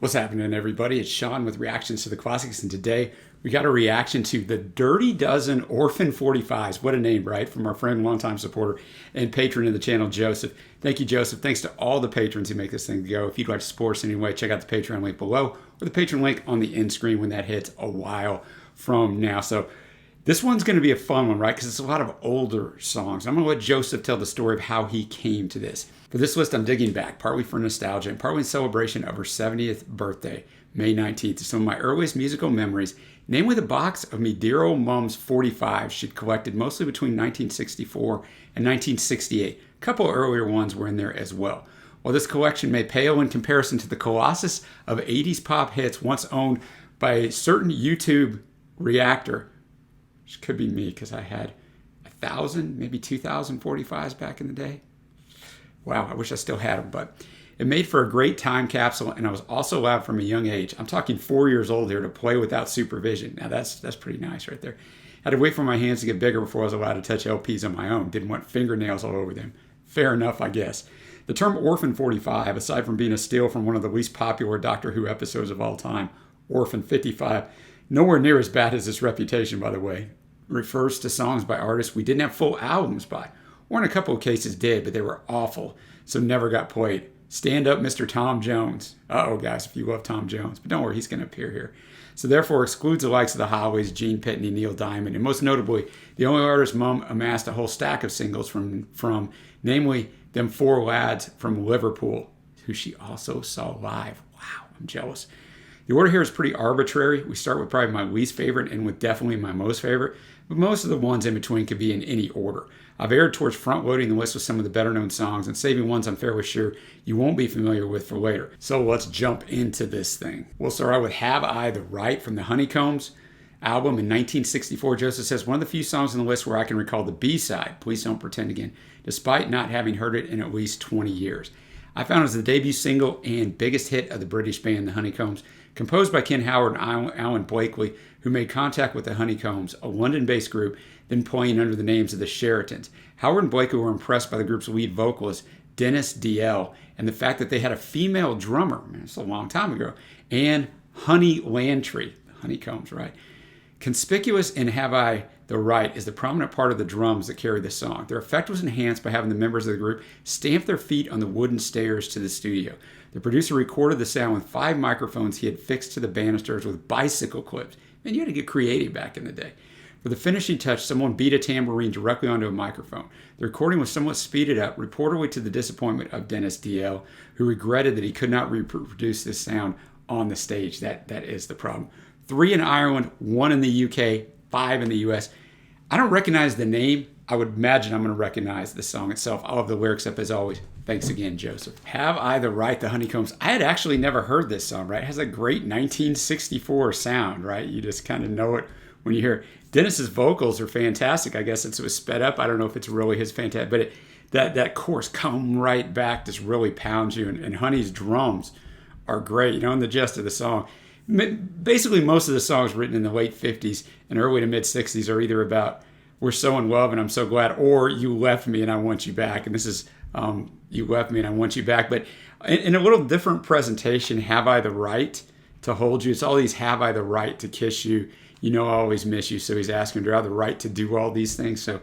What's happening, everybody? It's Sean with Reactions to the Classics, and today we got a reaction to the Dirty Dozen Orphan 45s. What a name, right? From our friend, longtime supporter, and patron of the channel, Joseph. Thank you, Joseph. Thanks to all the patrons who make this thing go. If you'd like to support us anyway, check out the Patreon link below or the Patreon link on the end screen when that hits a while from now. So this one's going to be a fun one, right? Because it's a lot of older songs. I'm going to let Joseph tell the story of how he came to this. For this list, I'm digging back, partly for nostalgia and partly in celebration of her 70th birthday, May 19th, to some of my earliest musical memories, namely the box of me dear old mom's 45s she'd collected mostly between 1964 and 1968. A couple earlier ones were in there as well. While this collection may pale in comparison to the colossus of 80s pop hits once owned by a certain YouTube reactor, which could be me because I had 1,000, maybe 2,000 45s back in the day. Wow, I wish I still had them, but it made for a great time capsule, and I was also allowed from a young age, I'm talking 4 years old here, to play without supervision. Now that's pretty nice right there. I had to wait for my hands to get bigger before I was allowed to touch LPs on my own. Didn't want fingernails all over them. Fair enough, I guess. The term Orphan 45, aside from being a steal from one of the least popular Doctor Who episodes of all time, Orphan 55, nowhere near as bad as its reputation, by the way, refers to songs by artists we didn't have full albums by. Or in a couple of cases did, but they were awful, so never got played. Stand up, Mr. Tom Jones. Uh-oh, guys, if you love Tom Jones. But don't worry, he's going to appear here. So therefore excludes the likes of the Hollies, Gene Pitney, Neil Diamond, and most notably, the only artist Mum amassed a whole stack of singles from namely, them four lads from Liverpool, who she also saw live. Wow, I'm jealous. The order here is pretty arbitrary. We start with probably my least favorite and with definitely my most favorite, but most of the ones in between could be in any order. I've erred towards front-loading the list with some of the better-known songs and saving ones I'm fairly sure you won't be familiar with for later. So let's jump into this thing. We'll start out with Have I the Right from the Honeycombs album in 1964. Joseph says, one of the few songs on the list where I can recall the B-side, Please Don't Pretend Again, despite not having heard it in at least 20 years. I found it was the debut single and biggest hit of the British band The Honeycombs, composed by Ken Howard and Alan Blakely, who made contact with the Honeycombs, a London-based group, then playing under the names of the Sheritons. Howard and Blakely were impressed by the group's lead vocalist, Dennis DL, and the fact that they had a female drummer, man, it's a long time ago, and Honey Lantry, the Honeycombs, right? Conspicuous in Have I the Right is the prominent part of the drums that carry the song. Their effect was enhanced by having the members of the group stamp their feet on the wooden stairs to the studio. The producer recorded the sound with 5 microphones he had fixed to the banisters with bicycle clips. Man, you had to get creative back in the day. For the finishing touch, someone beat a tambourine directly onto a microphone. The recording was somewhat speeded up, reportedly to the disappointment of Dennis DL, who regretted that he could not reproduce this sound on the stage. That is the problem. 3 in Ireland, 1 in the UK, 5 in the US. I don't recognize the name. I would imagine I'm going to recognize the song itself. I'll have the lyrics up as always. Thanks again, Joseph. Have I the Right, the Honeycombs. I had actually never heard this song, right? It has a great 1964 sound, right? You just kind of know it when you hear it. Dennis's vocals are fantastic. I guess it was sped up. I don't know if it's really his fantastic, but that chorus, come right back, just really pounds you. And Honey's drums are great, you know, and the gist of the song. Basically, most of the songs written in the late 50s and early to mid 60s are either about we're so in love and I'm so glad, or you left me and I want you back. And this is you left me and I want you back. But in a little different presentation, Have I the Right to Hold You? It's all these Have I the Right to Kiss You? You know I always miss you. So he's asking, do I have the right to do all these things? So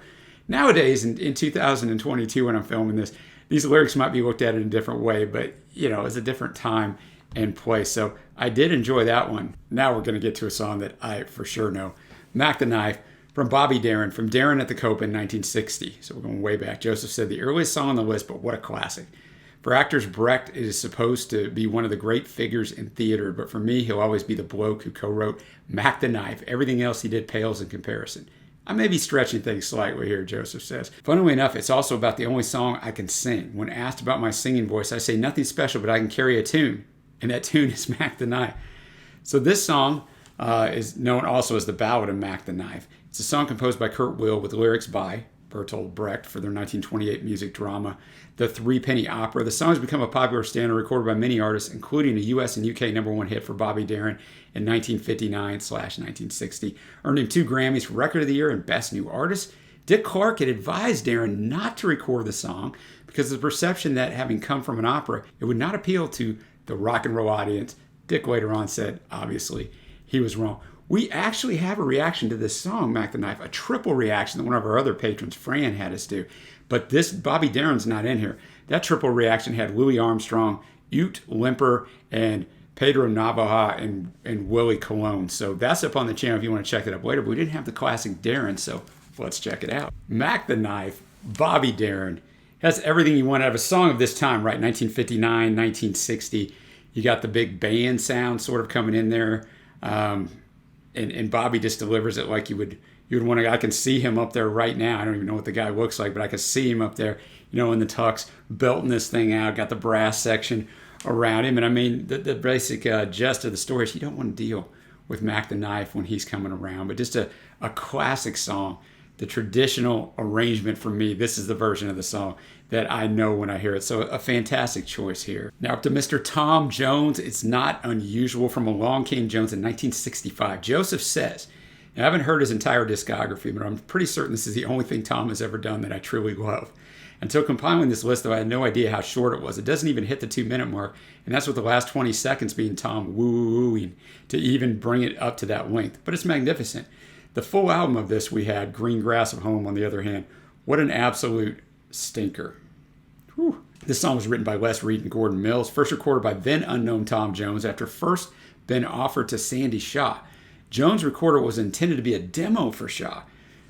nowadays, in 2022, when I'm filming this, these lyrics might be looked at in a different way, but you know, it's a different time and place. So I did enjoy that one. Now we're going to get to a song that I for sure know. Mack the Knife from Bobby Darin, from Darin at the Cope in 1960. So we're going way back. Joseph said the earliest song on the list, but what a classic. For actors, Brecht is supposed to be one of the great figures in theater, but for me, he'll always be the bloke who co-wrote Mack the Knife. Everything else he did pales in comparison. I may be stretching things slightly here, Joseph says. Funnily enough, it's also about the only song I can sing. When asked about my singing voice, I say nothing special, but I can carry a tune. And that tune is Mack the Knife. So this song is known also as the Ballad of Mack the Knife. It's a song composed by Kurt Will with lyrics by Bertolt Brecht for their 1928 music drama, The Threepenny Opera. The song has become a popular standard recorded by many artists, including a US and UK #1 hit for Bobby Darin in 1959/1960. Earned him 2 Grammys for Record of the Year and Best New Artist. Dick Clark had advised Darin not to record the song because of the perception that having come from an opera, it would not appeal to the rock and roll audience Dick later on said, obviously, he was wrong. We actually have a reaction to this song, Mack the Knife, a triple reaction that one of our other patrons, Fran, had us do. But this, Bobby Darin's not in here. That triple reaction had Louis Armstrong, Ute Limper, and Pedro Navaja and Willie Colon. So that's up on the channel if you want to check it up later. But we didn't have the classic Darin, so let's check it out. Mack the Knife, Bobby Darin, has everything you want out of a song of this time, right? 1959, 1960. You got the big band sound sort of coming in there. And Bobby just delivers it like you would want to. I can see him up there right now. I don't even know what the guy looks like, but I can see him up there, in the tux, belting this thing out, got the brass section around him. And I mean, the basic gist of the story is you don't want to deal with Mack the Knife when he's coming around, but just a classic song. The traditional arrangement for me, this is the version of the song that I know when I hear it. So a fantastic choice here. Now up to Mr. Tom Jones. It's not unusual. From Along Came Jones in 1965. Joseph says, now, I haven't heard his entire discography, but I'm pretty certain this is the only thing Tom has ever done that I truly love. Until compiling this list, though, I had no idea how short it was. It doesn't even hit the 2-minute mark, and that's with the last 20 seconds being Tom woo-wooing to even bring it up to that length. But it's magnificent. The full album of this we had, Green Grass of Home, on the other hand. What an absolute stinker. Whew. This song was written by Les Reed and Gordon Mills, first recorded by then unknown Tom Jones after first been offered to Sandy Shaw. Jones' recorder was intended to be a demo for Shaw,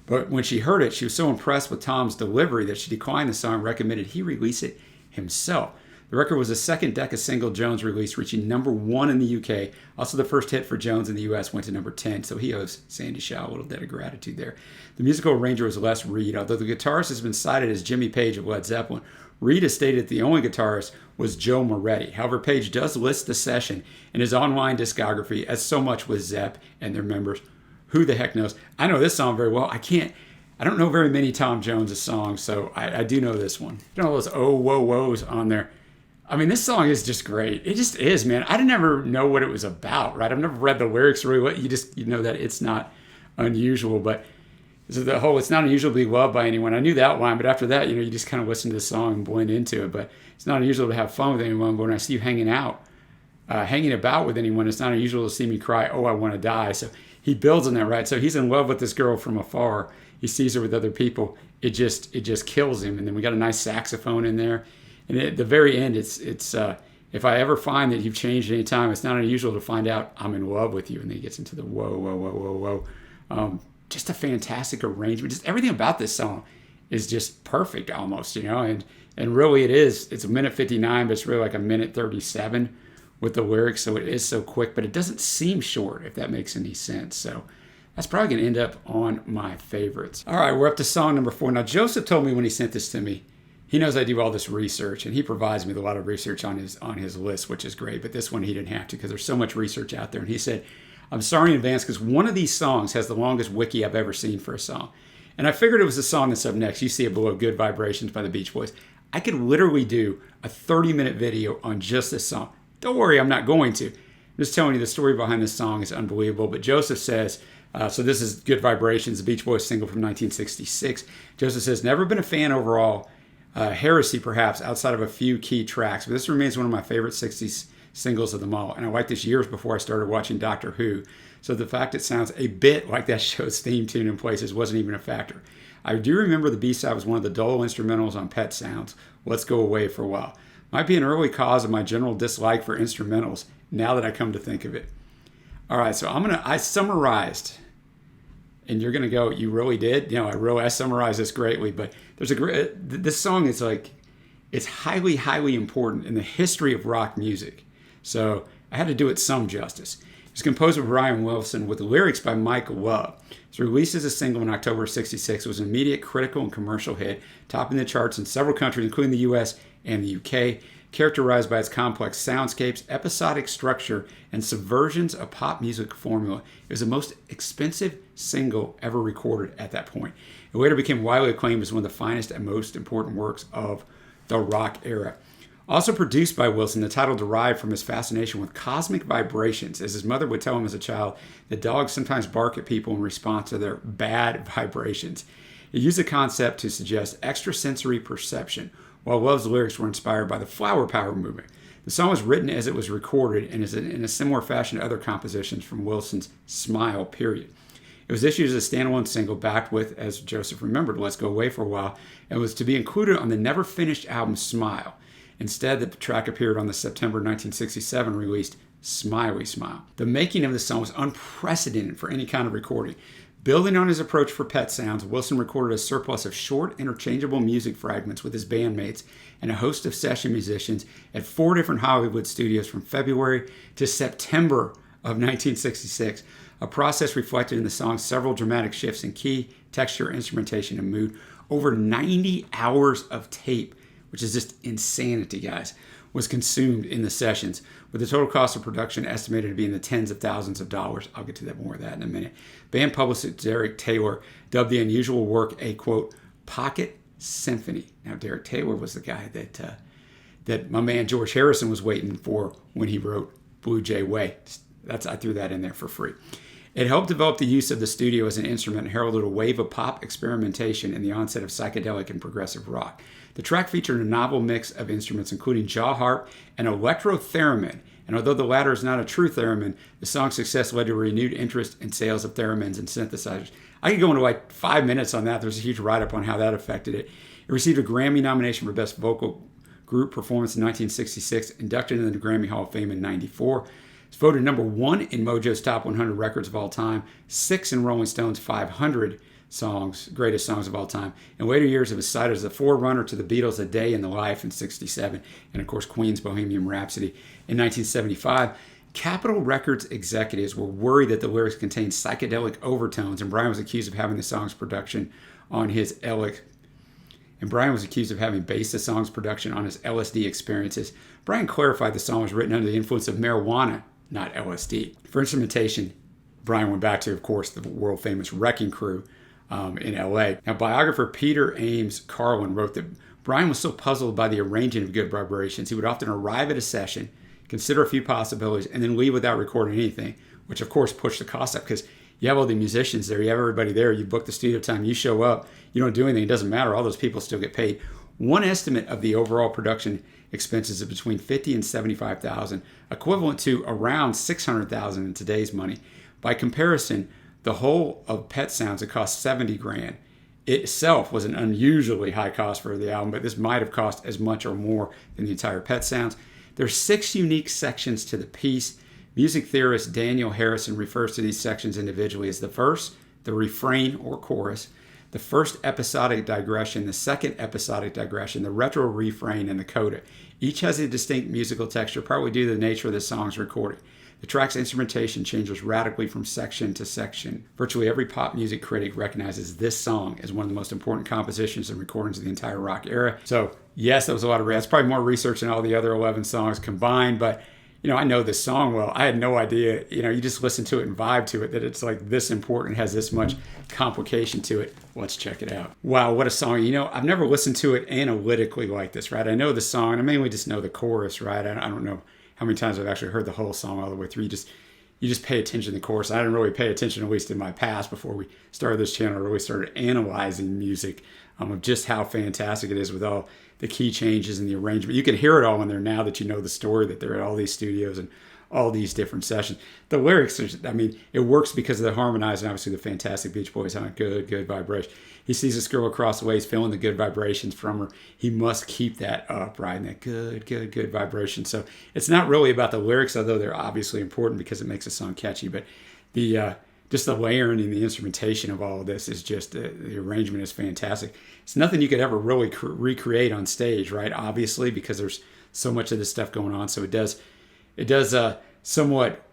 but when she heard it, she was so impressed with Tom's delivery that she declined the song and recommended he release it himself. The record was the second Decca single Jones released, reaching #1 in the UK. Also, the first hit for Jones in the US went to #10, so he owes Sandy Shaw a little debt of gratitude there. The musical arranger was Les Reed. Although the guitarist has been cited as Jimmy Page of Led Zeppelin, Reed has stated the only guitarist was Joe Moretti. However, Page does list the session in his online discography, as so much with Zepp and their members. Who the heck knows? I know this song very well. I don't know very many Tom Jones' songs, so I do know this one. All those oh, whoa, whoas on there. I mean, this song is just great. It just is, man. I didn't ever know what it was about, right? I've never read the lyrics really. You know that it's not unusual, but the whole "it's not unusual to be loved by anyone." I knew that line, but after that, you just kind of listen to the song and blend into it. But it's not unusual to have fun with anyone. But when I see you hanging about with anyone, it's not unusual to see me cry, "Oh, I want to die." So he builds on that, right? So he's in love with this girl from afar. He sees her with other people. It just kills him. And then we got a nice saxophone in there. And at the very end, it's if I ever find that you've changed any time, it's not unusual to find out I'm in love with you. And then he gets into the whoa, whoa, whoa, whoa, whoa. Just a fantastic arrangement. Just everything about this song is just perfect almost, And really it is. It's 1:59, but it's really like 1:37 with the lyrics. So it is so quick, but it doesn't seem short, if that makes any sense. So that's probably going to end up on my favorites. All right, we're up to song number 4. Now, Joseph told me when he sent this to me, he knows I do all this research, and he provides me with a lot of research on his list, which is great. But this one he didn't have to because there's so much research out there. And he said, I'm sorry in advance because one of these songs has the longest wiki I've ever seen for a song. And I figured it was the song that's up next. You see it below, Good Vibrations by the Beach Boys. I could literally do a 30-minute video on just this song. Don't worry, I'm not going to. I'm just telling you the story behind this song is unbelievable. But Joseph says, so this is Good Vibrations, the Beach Boys single from 1966. Joseph says, never been a fan overall. Heresy, perhaps, outside of a few key tracks. But this remains one of my favorite 60s singles of them all. And I liked this years before I started watching Doctor Who. So the fact it sounds a bit like that show's theme tune in places wasn't even a factor. I do remember the B-side was one of the dull instrumentals on Pet Sounds, Let's Go Away for a While. Might be an early cause of my general dislike for instrumentals, now that I come to think of it. All right, so I summarized, and you're gonna go, you really did? I summarized this greatly, but this song is it's highly, highly important in the history of rock music. So I had to do it some justice. It was composed by Brian Wilson with lyrics by Mike Love. It was released as a single in October of '66. It was an immediate critical and commercial hit, topping the charts in several countries, including the US and the UK, characterized by its complex soundscapes, episodic structure, and subversions of pop music formula. It was the most expensive single ever recorded at that point. It later became widely acclaimed as one of the finest and most important works of the rock era. Also produced by Wilson, the title derived from his fascination with cosmic vibrations. As his mother would tell him as a child, the dogs sometimes bark at people in response to their bad vibrations. It used the concept to suggest extrasensory perception, while Love's lyrics were inspired by the flower power movement. The song was written as it was recorded and is in a similar fashion to other compositions from Wilson's Smile period. It was issued as a standalone single backed with, as Joseph remembered, Let's Go Away for a While, and was to be included on the never-finished album Smile. Instead, the track appeared on the September 1967 released Smiley Smile. The making of this song was unprecedented for any kind of recording. Building on his approach for Pet Sounds, Wilson recorded a surplus of short, interchangeable music fragments with his bandmates and a host of session musicians at 4 different Hollywood studios from February to September of 1966, a process reflected in the song's several dramatic shifts in key, texture, instrumentation, and mood. Over 90 hours of tape, which is just insanity, guys, was consumed in the sessions, with the total cost of production estimated to be in the tens of thousands of dollars. I'll get to that more of that in a minute. Band publicist Derek Taylor dubbed the unusual work a, quote, pocket symphony. Now, Derek Taylor was the guy that my man George Harrison was waiting for when he wrote Blue Jay Way. I threw that in there for free. It helped develop the use of the studio as an instrument and heralded a wave of pop experimentation and the onset of psychedelic and progressive rock. The track featured a novel mix of instruments, including jaw harp and electro-theremin. And although the latter is not a true theremin, the song's success led to a renewed interest in sales of theremins and synthesizers. I could go into like 5 minutes on that. There's a huge write-up on how that affected it. It received a Grammy nomination for Best Vocal Group Performance in 1966, inducted into the Grammy Hall of Fame in 1994. It's voted number 1 in Mojo's Top 100 Records of All Time, 6 in Rolling Stone's 500 Greatest Songs of All Time. In later years, it was cited as a forerunner to the Beatles' A Day in the Life in 1967, and of course Queen's Bohemian Rhapsody in 1975. Capitol Records executives were worried that the lyrics contained psychedelic overtones, and Brian was accused of having the song's production on his based the song's production on his LSD experiences. Brian clarified the song was written under the influence of marijuana, not LSD. For instrumentation, Brian went back to, of course, the world-famous Wrecking Crew in LA. Now, biographer Peter Ames Carlin wrote that Brian was so puzzled by the arranging of Good Vibrations, he would often arrive at a session, consider a few possibilities, and then leave without recording anything, which of course pushed the cost up because you have all the musicians there, you have everybody there, you book the studio time, you show up, you don't do anything, it doesn't matter, all those people still get paid. One estimate of the overall production expenses is between $50,000 and $75,000, equivalent to around $600,000 in today's money. By comparison, the whole of Pet Sounds, it cost $70,000. It itself was an unusually high cost for the album, but this might have cost as much or more than the entire Pet Sounds. There's 6 unique sections to the piece. Music theorist Daniel Harrison refers to these sections individually as the verse, the refrain or chorus, the first episodic digression, the second episodic digression, the retro refrain, and the coda. Each has a distinct musical texture, partly due to the nature of the song's recording. The track's instrumentation changes radically from section to section. Virtually every pop music critic recognizes this song as one of the most important compositions and recordings of the entire rock era. So, yes, that was a lot of that's probably more research than all the other 11 songs combined, but I know this song well. I had no idea, you just listen to it and vibe to it, that it's like this important, has this much complication to it. Let's check it out. Wow, what a song. I've never listened to it analytically like this, right? I know the song, and I mainly just know the chorus, right? I don't know how many times I've actually heard the whole song all the way through. You just pay attention to the chorus. I didn't really pay attention, at least in my past, before we started this channel, I really started analyzing music of just how fantastic it is with all the key changes and the arrangement. You can hear it all in there now that you know the story, that they're at all these studios and all these different sessions. The lyrics, it works because of the harmonizing, obviously the fantastic Beach Boys, huh? Good vibration. He sees this girl across the way, he's feeling the good vibrations from her. He must keep that up, right? And that good vibration. So it's not really about the lyrics, although they're obviously important because it makes a song catchy, but just the layering and the instrumentation of all of this is just, the arrangement is fantastic. It's nothing you could ever really recreate on stage, right? Obviously, because there's so much of this stuff going on. So it does somewhat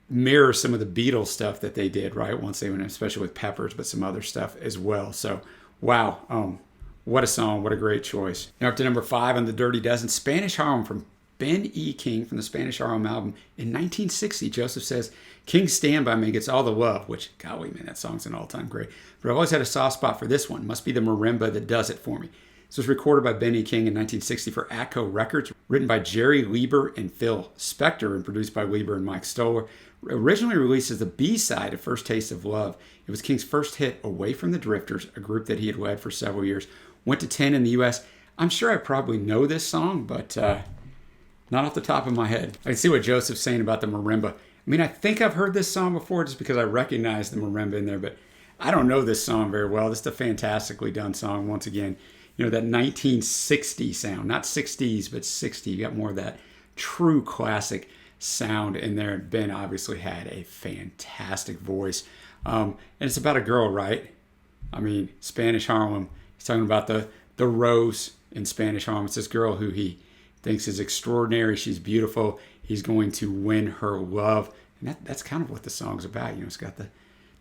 mirror some of the Beatles stuff that they did, right? Once they went, especially with Peppers, but some other stuff as well. So, wow, what a song, what a great choice. Now up to number 5 on the Dirty Dozen, Spanish Harlem from Ben E. King from the Spanish Harlem album in 1960. Joseph says, King's Stand By Me gets all the love, which, golly, man, that song's an all-time great. But I've always had a soft spot for this one. Must be the marimba that does it for me. This was recorded by Ben E. King in 1960 for Atco Records, written by Jerry Lieber and Phil Spector, and produced by Lieber and Mike Stoller. Originally released as the B-side of First Taste of Love, it was King's first hit away from the Drifters, a group that he had led for several years. Went to 10 in the U.S. I'm sure I probably know this song, but Not off the top of my head. I can see what Joseph's saying about the marimba. I mean, I think I've heard this song before just because I recognize the marimba in there, but I don't know this song very well. This is a fantastically done song. Once again, you know, that 1960 sound, not 60s, but 60. You got more of that true classic sound in there. Ben obviously had a fantastic voice. And it's about a girl, right? I mean, Spanish Harlem. He's talking about the rose in Spanish Harlem. It's this girl who he thinks is extraordinary. She's beautiful. He's going to win her love. And that's kind of what the song's about. You know, it's got the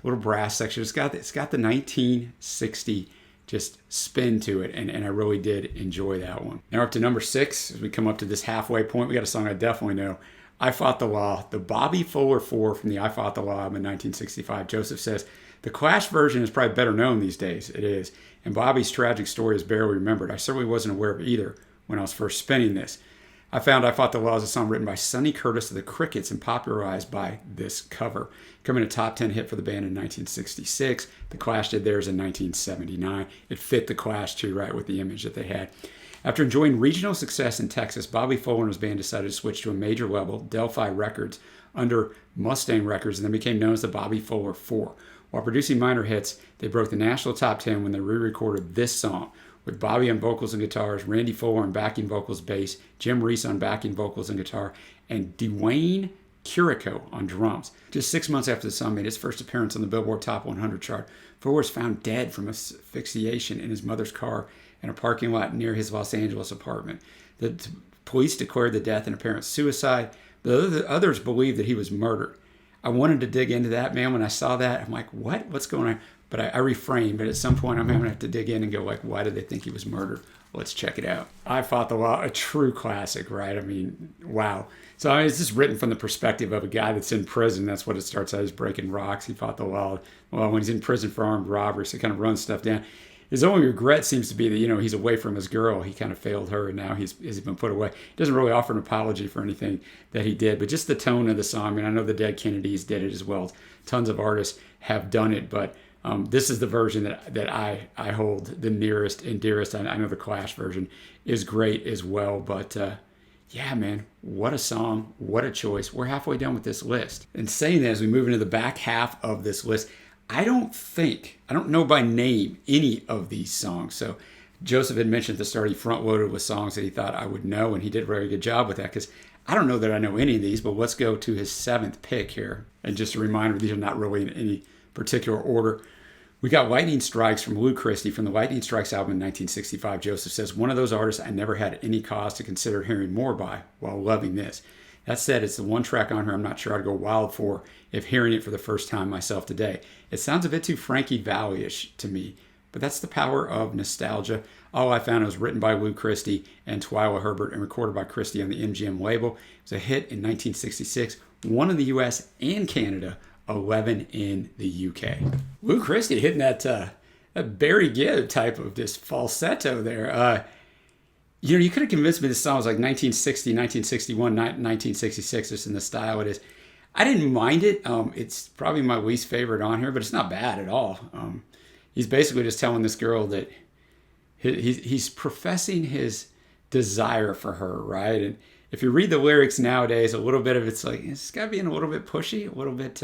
little brass section. It's got the 1960 just spin to it. And I really did enjoy that one. Now up to number 6. As we come up to this halfway point, we got a song I definitely know. I Fought the Law, the Bobby Fuller 4 from the I Fought the Law album in 1965. Joseph says, the Clash version is probably better known these days. It is. And Bobby's tragic story is barely remembered. I certainly wasn't aware of either when I was first spinning this. I found I Fought the Law is a song written by Sonny Curtis of the Crickets and popularized by this cover. Coming a top 10 hit for the band in 1966. The Clash did theirs in 1979. It fit the Clash too, right, with the image that they had. After enjoying regional success in Texas, Bobby Fuller and his band decided to switch to a major label, Delphi Records, under Mustang Records, and then became known as the Bobby Fuller 4. While producing minor hits, they broke the national top 10 when they re-recorded this song, with Bobby on vocals and guitars, Randy Fuller on backing vocals, bass, Jim Reese on backing vocals and guitar, and Dwayne Curico on drums. Just 6 months after the song made its first appearance on the Billboard Top 100 chart, Fuller was found dead from asphyxiation in his mother's car in a parking lot near his Los Angeles apartment. The police declared the death an apparent suicide. The others believed that he was murdered. I wanted to dig into that, man. When I saw that, I'm like, what? What's going on? But I refrained. But at some point, I'm going to have to dig in and go, like, why did they think he was murdered? Let's check it out. I Fought the Law, a true classic, right? I mean, wow. So it's just written from the perspective of a guy that's in prison. That's what it starts out as, breaking rocks. He fought the law. Well, when he's in prison for armed robbery, so he kind of runs stuff down. His only regret seems to be that, you know, he's away from his girl. He kind of failed her, and now he's been put away. He doesn't really offer an apology for anything that he did, but just the tone of the song. I mean, I know the Dead Kennedys did it as well. Tons of artists have done it, but this is the version that I hold the nearest and dearest. I know the Clash version is great as well, but yeah, man, what a song, what a choice. We're halfway done with this list. And saying that, as we move into the back half of this list, I don't know by name any of these songs. So Joseph had mentioned at the start he front-loaded with songs that he thought I would know, and he did a very good job with that, because I don't know that I know any of these, but let's go to his 7th pick here. And just a reminder, these are not really in any particular order. We got Lightning Strikes from Lou Christie from the Lightning Strikes album in 1965. Joseph says, one of those artists I never had any cause to consider hearing more by while loving this. That said, it's the one track on here I'm not sure I'd go wild for if hearing it for the first time myself today. It sounds a bit too Frankie Valli-ish to me, but that's the power of nostalgia. All I found was written by Lou Christie and Twyla Herbert and recorded by Christie on the MGM label. It was a hit in 1966, one in the US and Canada, 11 in the UK. Lou Christie hitting that Barry Gibb type of just falsetto there. You know, you could have convinced me this song was like 1960, 1961, not 1966, just in the style it is. I didn't mind it. It's probably my least favorite on here, but it's not bad at all. He's basically just telling this girl that he's professing his desire for her, right? And if you read the lyrics nowadays, a little bit of it's like, this guy being a little bit pushy, a little bit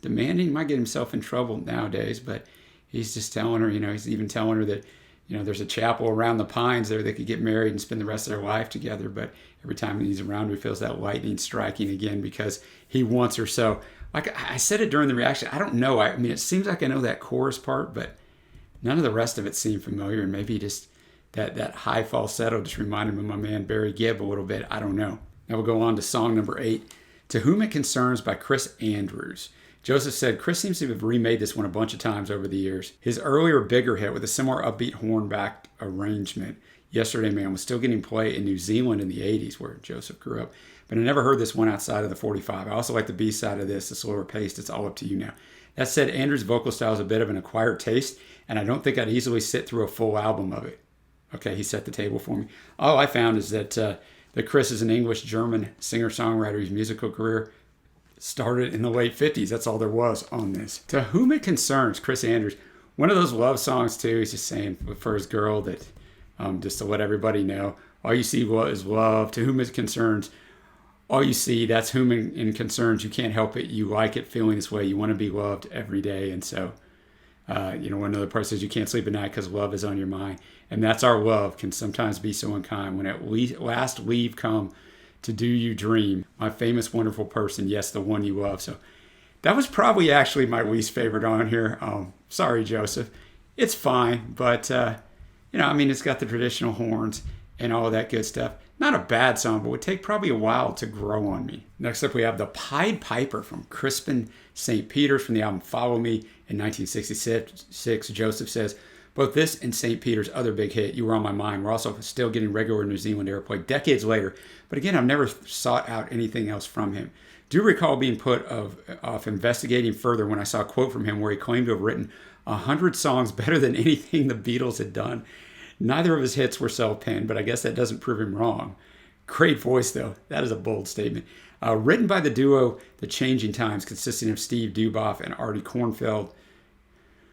demanding. He might get himself in trouble nowadays, but he's just telling her, you know, he's even telling her that, you know, there's a chapel around the Pines there they could get married and spend the rest of their life together. But every time he's around, he feels that lightning striking again because he wants her. So, like I said it during the reaction, I don't know. I mean, it seems like I know that chorus part, but none of the rest of it seemed familiar. And maybe just that high falsetto just reminded me of my man Barry Gibb a little bit. I don't know. Now we'll go on to song number 8, To Whom It Concerns by Chris Andrews. Joseph said, Chris seems to have remade this one a bunch of times over the years. His earlier bigger hit with a similar upbeat horn-backed arrangement, Yesterday Man, was still getting play in New Zealand in the 80s, where Joseph grew up. But I never heard this one outside of the 45. I also like the B-side of this, the slower paced, It's All Up to You Now. That said, Andrews' vocal style is a bit of an acquired taste, and I don't think I'd easily sit through a full album of it. Okay, he set the table for me. All I found is that Chris is an English-German singer-songwriter whose musical career started in the late 50s. That's all there was on this. To Whom It Concerns, Chris Andrews. One of those love songs, too. He's just saying for his girl that, just to let everybody know, All you see is love. To whom it concerns, all you see, that's whom in concerns. You can't help it. You like it feeling this way. You want to be loved every day. And so, one other part says you can't sleep at night because love is on your mind. And that's our love can sometimes be so unkind. When at last leave come to do you dream, my famous, wonderful person, yes, the one you love. So that was probably actually my least favorite on here. Sorry, Joseph. It's fine, but, it's got the traditional horns and all of that good stuff. Not a bad song, but would take probably a while to grow on me. Next up, we have The Pied Piper from Crispian St. Peter's from the album Follow Me in 1966. Joseph says, both this and St. Peter's other big hit, You Were On My Mind, were also still getting regular New Zealand airplay decades later. But again, I've never sought out anything else from him. Do recall being put off investigating further when I saw a quote from him where he claimed to have written 100 songs better than anything the Beatles had done. Neither of his hits were self-penned, but I guess that doesn't prove him wrong. Great voice, though. That is a bold statement. Written by the duo The Changing Times, consisting of Steve Duboff and Artie Kornfeld,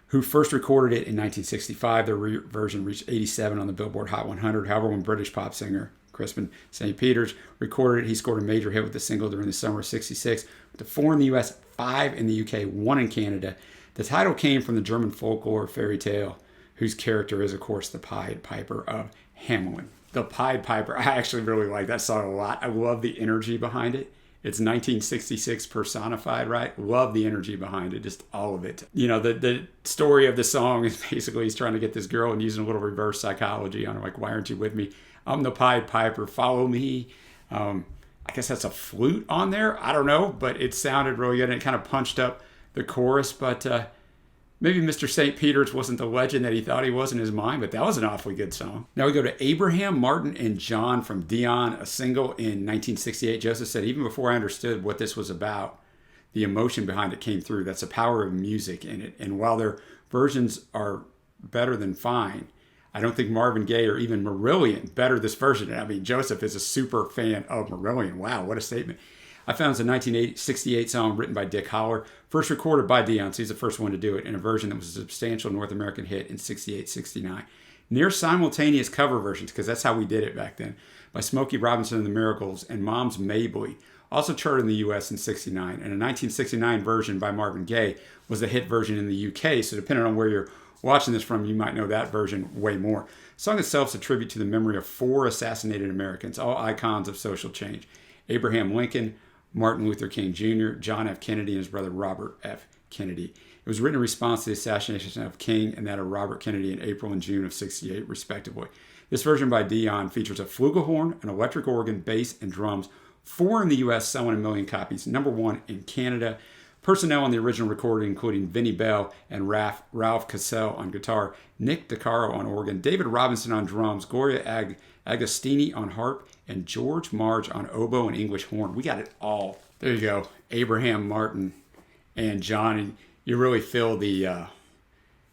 who first recorded it in 1965. Their version reached 87 on the Billboard Hot 100. However, when British pop singer Crispian St. Peter's recorded it, he scored a major hit with the single during the summer of 66, with 4 in the US, 5 in the UK, 1 in Canada. The title came from the German folklore fairy tale, whose character is, of course, the Pied Piper of Hamelin. The Pied Piper, I actually really like that song a lot. I love the energy behind it. It's 1966 personified, right? Love the energy behind it, just all of it. The story of the song is basically he's trying to get this girl and using a little reverse psychology on her, like, why aren't you with me? I'm the Pied Piper, follow me. I guess that's a flute on there. I don't know, but it sounded really good and it kind of punched up the chorus, but maybe Mr. St. Peter's wasn't the legend that he thought he was in his mind, but that was an awfully good song. Now we go to Abraham, Martin, and John from Dion, a single in 1968. Joseph said, even before I understood what this was about, the emotion behind it came through. That's the power of music in it. And while their versions are better than fine, I don't think Marvin Gaye or even Marillion better this version. I mean, Joseph is a super fan of Marillion. Wow, what a statement. I found it's a 1968 song written by Dick Holler, first recorded by Dion, so he's the first one to do it, in a version that was a substantial North American hit in 68, 69. Near simultaneous cover versions, because that's how we did it back then, by Smokey Robinson and the Miracles and Moms Mabley, also charted in the US in 69. And a 1969 version by Marvin Gaye was the hit version in the UK, so depending on where you're watching this from, you might know that version way more. The song itself is a tribute to the memory of 4 assassinated Americans, all icons of social change. Abraham Lincoln, Martin Luther King Jr., John F. Kennedy, and his brother Robert F. Kennedy. It was written in response to the assassination of King and that of Robert Kennedy in April and June of 68, respectively. This version by Dion features a flugelhorn, an electric organ, bass, and drums. 4 in the U.S., selling 1 million copies. Number 1 in Canada. Personnel on the original recording, including Vinnie Bell and Ralph Cassell on guitar, Nick DeCaro on organ, David Robinson on drums, Gloria Agostini on harp, and George Marge on oboe and English horn. We got it all. There you go. Abraham, Martin, and John. And you really feel the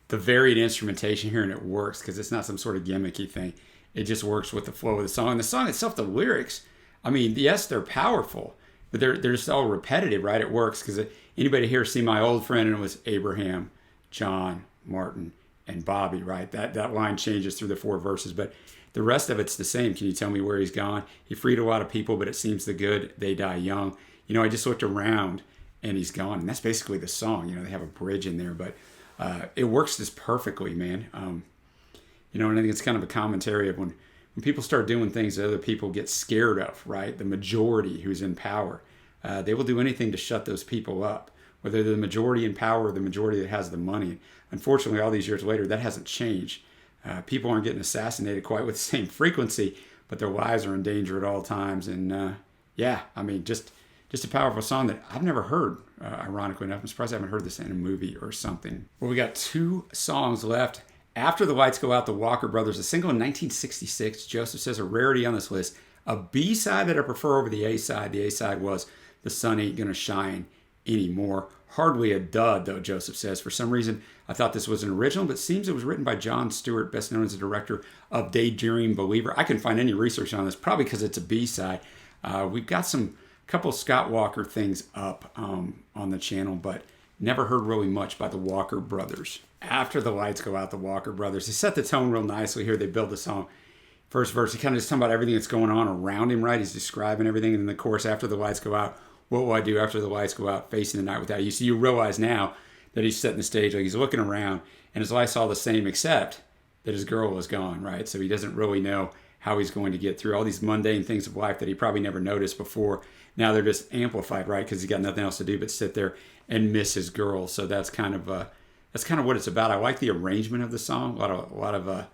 varied instrumentation here, and it works because it's not some sort of gimmicky thing. It just works with the flow of the song. And the song itself, the lyrics, I mean, yes, they're powerful, but they're just all repetitive, right? It works because anybody here see My Old Friend, and it was Abraham, John, Martin, and Bobby, right? That line changes through the 4 verses, but the rest of it's the same. Can you tell me where he's gone? He freed a lot of people, but it seems the good, they die young. I just looked around and he's gone. And that's basically the song. They have a bridge in there, but it works just perfectly, man. And I think it's kind of a commentary of when people start doing things that other people get scared of, right? The majority who's in power, they will do anything to shut those people up, whether they're the majority in power or the majority that has the money. Unfortunately, all these years later, that hasn't changed. People aren't getting assassinated quite with the same frequency, but their lives are in danger at all times. And just a powerful song that I've never heard, ironically enough. I'm surprised I haven't heard this in a movie or something. Well, we got 2 songs left. After the Lights Go Out, the Walker Brothers, a single in 1966. Joseph says a rarity on this list. A B-side that I prefer over the A-side. The A-side was The Sun Ain't Gonna Shine Anymore. Hardly a dud, though, Joseph says. For some reason, I thought this was an original, but it seems it was written by Jon Stewart, best known as the director of Daydream Believer. I couldn't find any research on this, probably because it's a B-side. We've got some couple Scott Walker things up on the channel, but never heard really much by the Walker Brothers. After the Lights Go Out, the Walker Brothers, they set the tone real nicely here. They build the song first verse, he kind of just talking about everything that's going on around him, right? He's describing everything. And then the chorus, after the lights go out, what will I do after the lights go out, facing the night without you? So you realize now that he's setting the stage, like he's looking around, and his life's all the same except that his girl is gone, right? So he doesn't really know how he's going to get through all these mundane things of life that he probably never noticed before. Now they're just amplified, right? Because he's got nothing else to do but sit there and miss his girl. So that's kind of what it's about. I like the arrangement of the song. A lot of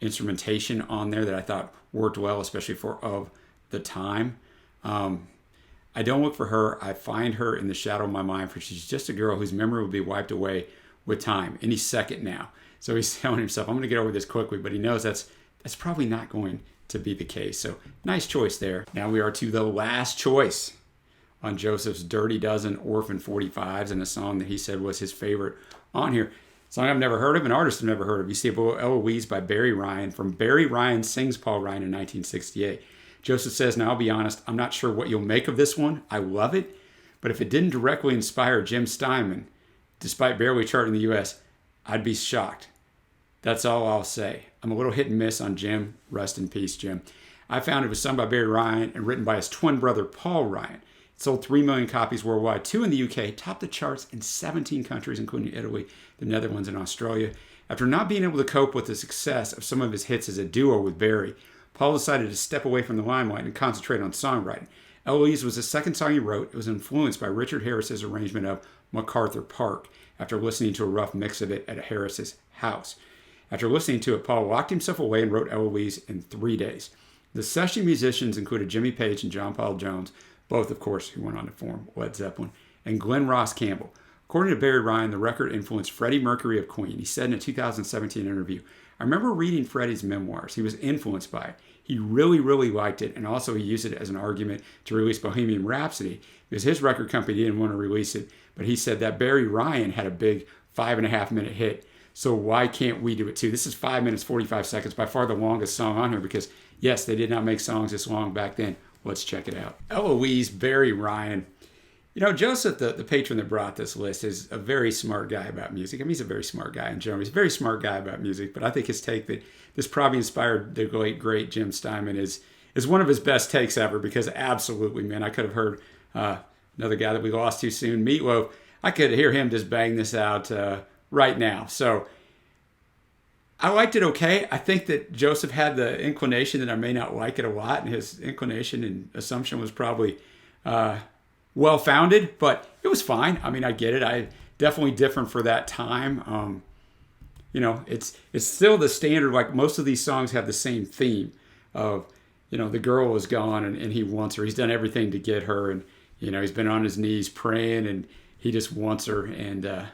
instrumentation on there that I thought worked well, especially for of the time. I don't look for her. I find her in the shadow of my mind, for she's just a girl whose memory will be wiped away with time any second now. So he's telling himself, I'm going to get over this quickly, but he knows that's probably not going to be the case. So nice choice there. Now we are to the last choice on Joseph's Dirty Dozen Orphan 45s, and a song that he said was his favorite on here. A song I've never heard of, an artist I've never heard of. You see Eloise by Barry Ryan, from Barry Ryan Sings Paul Ryan in 1968. Joseph says, now I'll be honest, I'm not sure what you'll make of this one. I love it, but if it didn't directly inspire Jim Steinman, despite barely charting in the U.S., I'd be shocked. That's all I'll say. I'm a little hit and miss on Jim. Rest in peace, Jim. I found it was sung by Barry Ryan and written by his twin brother, Paul Ryan. It sold 3 million copies worldwide, 2 in the UK, topped the charts in 17 countries, including Italy, the Netherlands, and Australia. After not being able to cope with the success of some of his hits as a duo with Barry, Paul decided to step away from the limelight and concentrate on songwriting. Eloise was the second song he wrote. It was influenced by Richard Harris's arrangement of MacArthur Park after listening to a rough mix of it at Harris's house. After listening to it, Paul locked himself away and wrote Eloise in 3 days. The session musicians included Jimmy Page and John Paul Jones, both, of course, who went on to form Led Zeppelin, and Glenn Ross Campbell. According to Barry Ryan, the record influenced Freddie Mercury of Queen. He said in a 2017 interview, I remember reading Freddie's memoirs. He was influenced by it. He really, really liked it, and also he used it as an argument to release Bohemian Rhapsody because his record company didn't want to release it, but he said that Barry Ryan had a big 5.5-minute hit, so why can't we do it too? This is 5 minutes, 45 seconds, by far the longest song on here because, yes, they did not make songs this long back then. Let's check it out. Eloise, Barry Ryan. You know, Joseph, the patron that brought this list, is a very smart guy about music. I mean, he's a very smart guy in general. He's a very smart guy about music, but I think his take that this probably inspired the great Jim Steinman is one of his best takes ever because absolutely, man, I could have heard another guy that we lost too soon, Meatloaf. I could hear him just bang this out right now. So I liked it okay. I think that Joseph had the inclination that I may not like it a lot, and his inclination and assumption was probably well-founded, but it was fine. I mean, I get it. I definitely different for that time. You know, it's still the standard. Like most of these songs have the same theme of, you know, the girl is gone and he wants her. He's done everything to get her, and you know, he's been on his knees praying, and he just wants her. And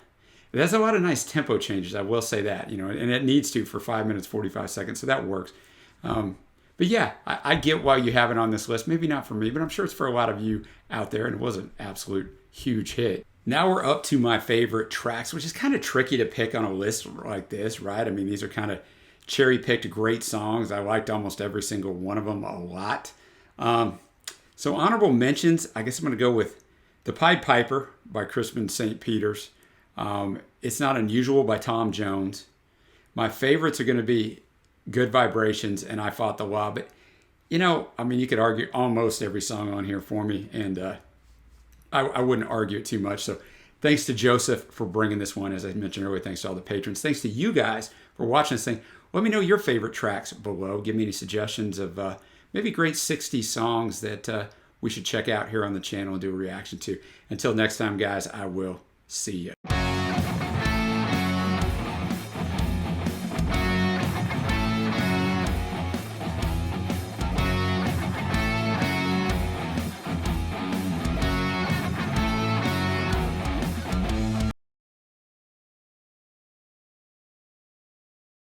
there's a lot of nice tempo changes. I will say that, you know, and it needs to for 5 minutes 45 seconds, so that works. But yeah, I get why you have it on this list. Maybe not for me, but I'm sure it's for a lot of you out there, and it was an absolute huge hit. Now we're up to my favorite tracks, which is kind of tricky to pick on a list like this, right? I mean, these are kind of cherry-picked great songs. I liked almost every single one of them a lot. So honorable mentions, I guess I'm going to go with The Pied Piper by Crispian St. Peter's. It's Not Unusual by Tom Jones. My favorites are going to be Good Vibrations and I Fought the Law. But, you know, I mean, you could argue almost every song on here for me, and I wouldn't argue it too much. So thanks to Joseph for bringing this one. As I mentioned earlier, thanks to all the patrons. Thanks to you guys for watching this thing. Let me know your favorite tracks below. Give me any suggestions of maybe great 60s songs that we should check out here on the channel and do a reaction to. Until next time, guys, I will see you.